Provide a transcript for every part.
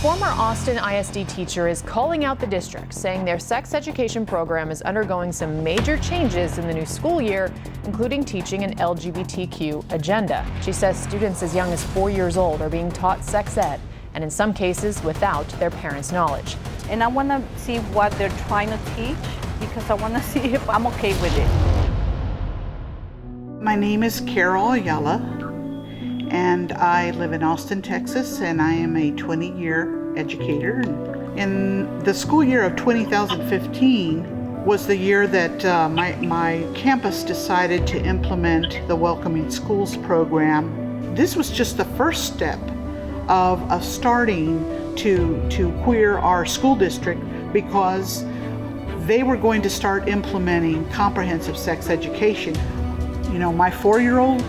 former Austin ISD teacher is calling out the district, saying their sex education program is undergoing some major changes in the new school year, including teaching an LGBTQ agenda. She says students as young as 4 years old are being taught sex ed, and in some cases without their parents' knowledge. And I want to see what they're trying to teach because I want to see if I'm okay with it. My name is Caryl Ayala, and I live in Austin, Texas, and I am a 20-year educator. In the school year of 2015 was the year that my campus decided to implement the Welcoming Schools program. This was just the first step of starting to queer our school district, because they were going to start implementing comprehensive sex education. You know, my 4-year-old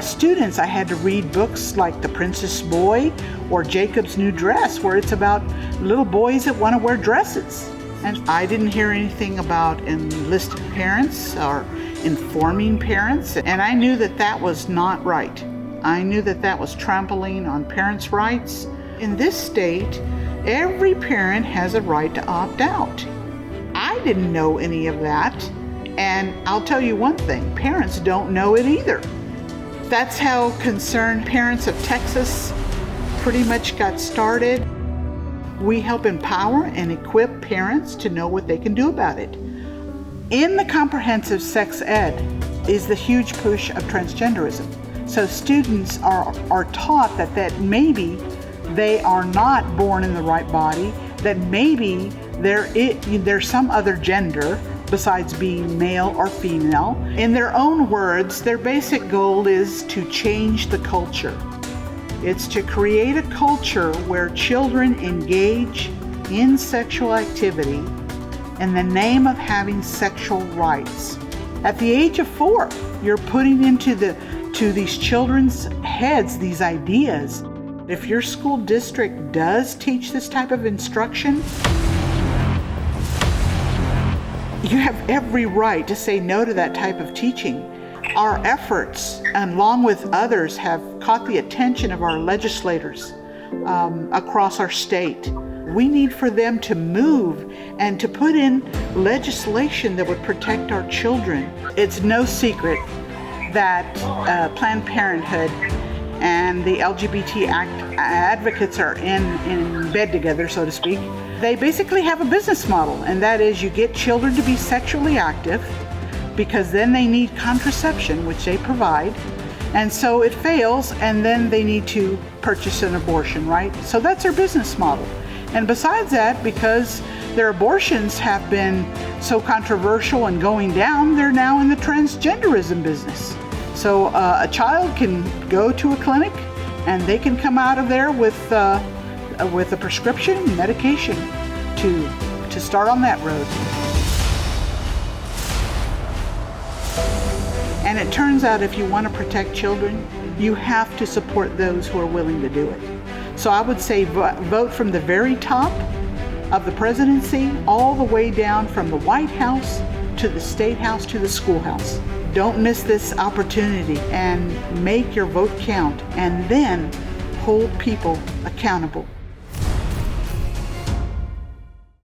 students, I had to read books like The Princess Boy or Jacob's New Dress, where it's about little boys that want to wear dresses. And I didn't hear anything about enlisted parents or informing parents. And I knew that that was not right. I knew that that was trampling on parents' rights. In this state, every parent has a right to opt out. I didn't know any of that. And I'll tell you one thing, parents don't know it either. That's how Concerned Parents of Texas pretty much got started. We help empower and equip parents to know what they can do about it. In the comprehensive sex ed is the huge push of transgenderism. So students are taught that maybe they are not born in the right body, that maybe there's some other gender besides being male or female. In their own words, their basic goal is to change the culture. It's to create a culture where children engage in sexual activity in the name of having sexual rights. At the age of 4, you're putting into these children's heads these ideas. If your school district does teach this type of instruction, you have every right to say no to that type of teaching. Our efforts, along with others, have caught the attention of our legislators across our state. We need for them to move and to put in legislation that would protect our children. It's no secret that Planned Parenthood and the LGBT advocates are in bed together, so to speak. They basically have a business model, and that is you get children to be sexually active because then they need contraception, which they provide, and so it fails, and then they need to purchase an abortion, right? So that's their business model. And besides that, because their abortions have been so controversial and going down, they're now in the transgenderism business. So a child can go to a clinic and they can come out of there with a prescription and medication to start on that road. And it turns out if you want to protect children, you have to support those who are willing to do it. So I would say vote from the very top of the presidency all the way down from the White House to the State House to the schoolhouse. Don't miss this opportunity and make your vote count, and then hold people accountable.